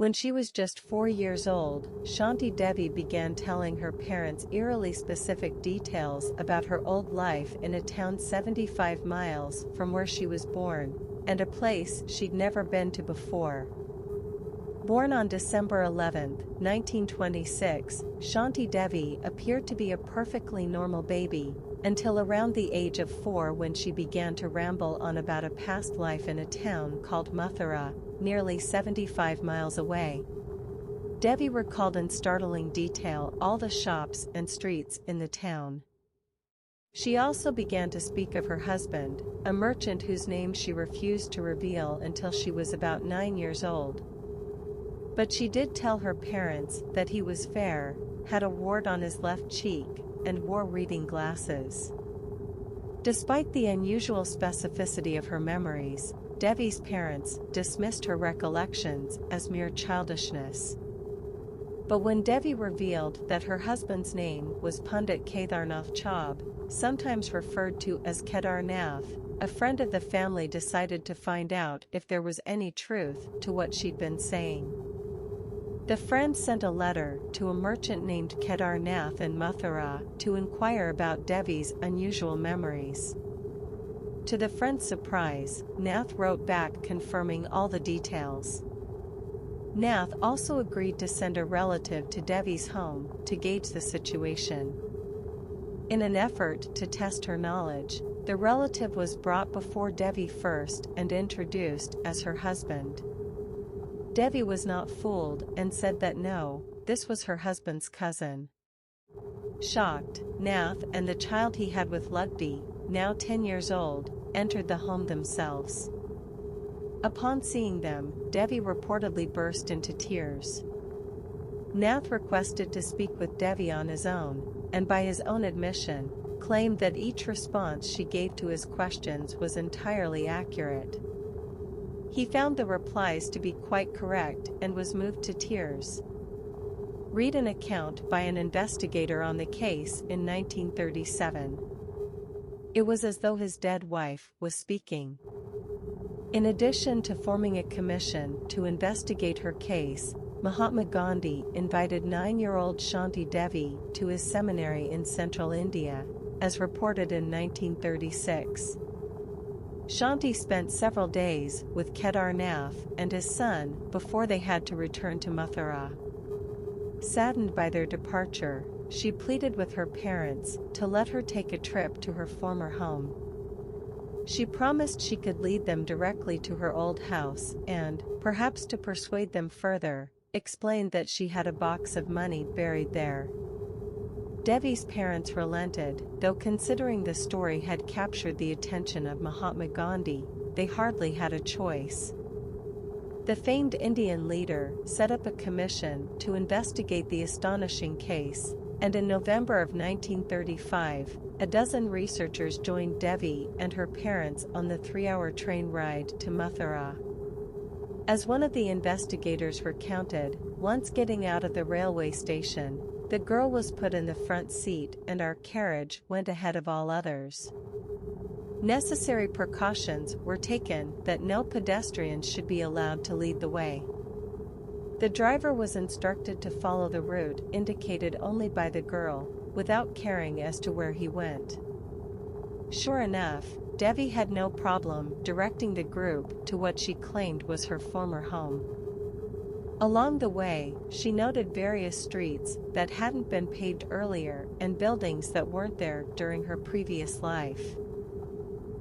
When she was just 4 years old, Shanti Devi began telling her parents eerily specific details about her old life in a town 75 miles from where she was born, and a place she'd never been to before. Born on December 11, 1926, Shanti Devi appeared to be a perfectly normal baby, until around the age of 4 when she began to ramble on about a past life in a town called Mathura, nearly 75 miles away. Devi recalled in startling detail all the shops and streets in the town. She also began to speak of her husband, a merchant whose name she refused to reveal until she was about 9 years old. But she did tell her parents that he was fair, had a wart on his left cheek, and wore reading glasses. Despite the unusual specificity of her memories, Devi's parents dismissed her recollections as mere childishness. But when Devi revealed that her husband's name was Pandit Kedarnath Chaub, sometimes referred to as Kedarnath, a friend of the family decided to find out if there was any truth to what she'd been saying. The friend sent a letter to a merchant named Kedarnath in Mathura to inquire about Devi's unusual memories. To the friend's surprise, Nath wrote back confirming all the details. Nath also agreed to send a relative to Devi's home to gauge the situation. In an effort to test her knowledge, the relative was brought before Devi first and introduced as her husband. Devi was not fooled and said that no, this was her husband's cousin. Shocked, Nath and the child he had with Lugdi, now 10 years old, entered the home themselves. Upon seeing them, Devi reportedly burst into tears. Nath requested to speak with Devi on his own, and by his own admission, claimed that each response she gave to his questions was entirely accurate. He found the replies to be quite correct and was moved to tears. Read an account by an investigator on the case in 1937. It was as though his dead wife was speaking. In addition to forming a commission to investigate her case, Mahatma Gandhi invited 9-year-old Shanti Devi to his seminary in central India, as reported in 1936. Shanti spent several days with Kedarnath and his son before they had to return to Mathura. Saddened by their departure, she pleaded with her parents to let her take a trip to her former home. She promised she could lead them directly to her old house and, perhaps to persuade them further, explained that she had a box of money buried there. Devi's parents relented, though considering the story had captured the attention of Mahatma Gandhi, they hardly had a choice. The famed Indian leader set up a commission to investigate the astonishing case, and in November of 1935, a dozen researchers joined Devi and her parents on the 3-hour train ride to Mathura. As one of the investigators recounted, once getting out of the railway station, the girl was put in the front seat and our carriage went ahead of all others. Necessary precautions were taken that no pedestrians should be allowed to lead the way. The driver was instructed to follow the route indicated only by the girl, without caring as to where he went. Sure enough, Devi had no problem directing the group to what she claimed was her former home. Along the way, she noted various streets that hadn't been paved earlier and buildings that weren't there during her previous life.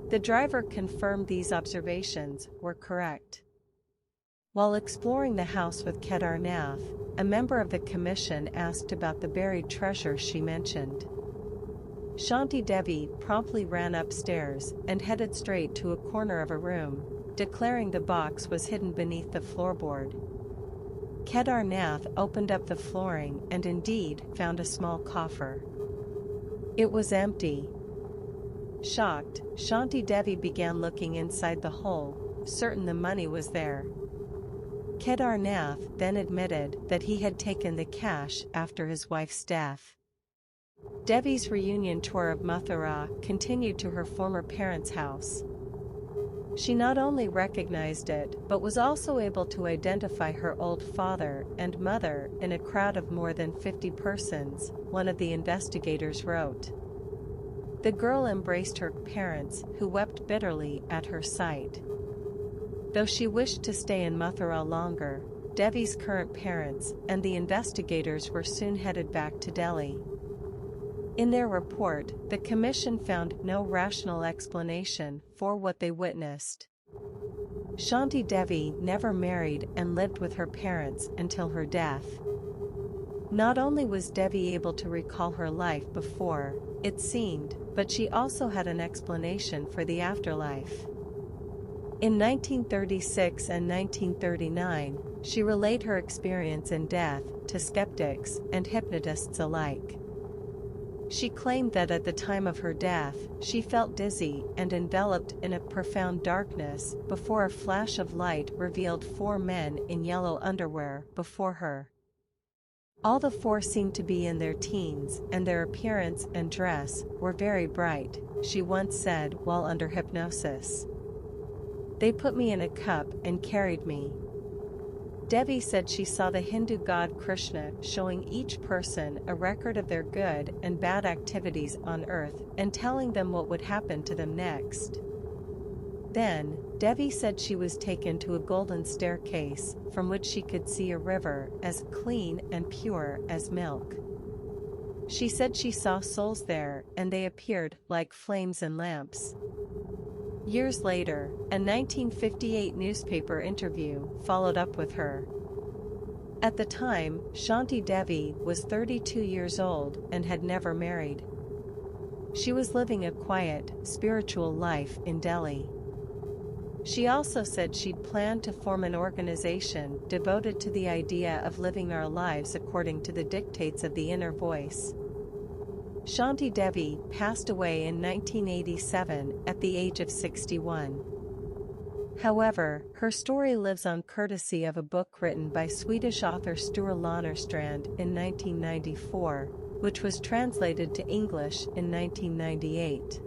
The driver confirmed these observations were correct. While exploring the house with Kedarnath, a member of the commission asked about the buried treasure she mentioned. Shanti Devi promptly ran upstairs and headed straight to a corner of a room, declaring the box was hidden beneath the floorboard. Kedarnath opened up the flooring and indeed found a small coffer. It was empty. Shocked, Shanti Devi began looking inside the hole, certain the money was there. Kedarnath then admitted that he had taken the cash after his wife's death. Devi's reunion tour of Mathura continued to her former parents' house. She not only recognized it but was also able to identify her old father and mother in a crowd of more than 50 persons, one of the investigators wrote. The girl embraced her parents, who wept bitterly at her sight. Though she wished to stay in Mathura longer, Devi's current parents and the investigators were soon headed back to Delhi. In their report, the commission found no rational explanation for what they witnessed. Shanti Devi never married and lived with her parents until her death. Not only was Devi able to recall her life before, it seemed, but she also had an explanation for the afterlife. In 1936 and 1939, she relayed her experience in death to skeptics and hypnotists alike. She claimed that at the time of her death, she felt dizzy and enveloped in a profound darkness before a flash of light revealed 4 men in yellow underwear before her. All the 4 seemed to be in their teens, and their appearance and dress were very bright, she once said while under hypnosis. They put me in a cup and carried me. Devi said she saw the Hindu god Krishna showing each person a record of their good and bad activities on earth and telling them what would happen to them next. Then, Devi said she was taken to a golden staircase from which she could see a river as clean and pure as milk. She said she saw souls there and they appeared like flames and lamps. Years later, a 1958 newspaper interview followed up with her. At the time, Shanti Devi was 32 years old and had never married. She was living a quiet, spiritual life in Delhi. She also said she'd planned to form an organization devoted to the idea of living our lives according to the dictates of the inner voice. Shanti Devi passed away in 1987 at the age of 61. However, her story lives on courtesy of a book written by Swedish author Sture Lannerstrand in 1994, which was translated to English in 1998.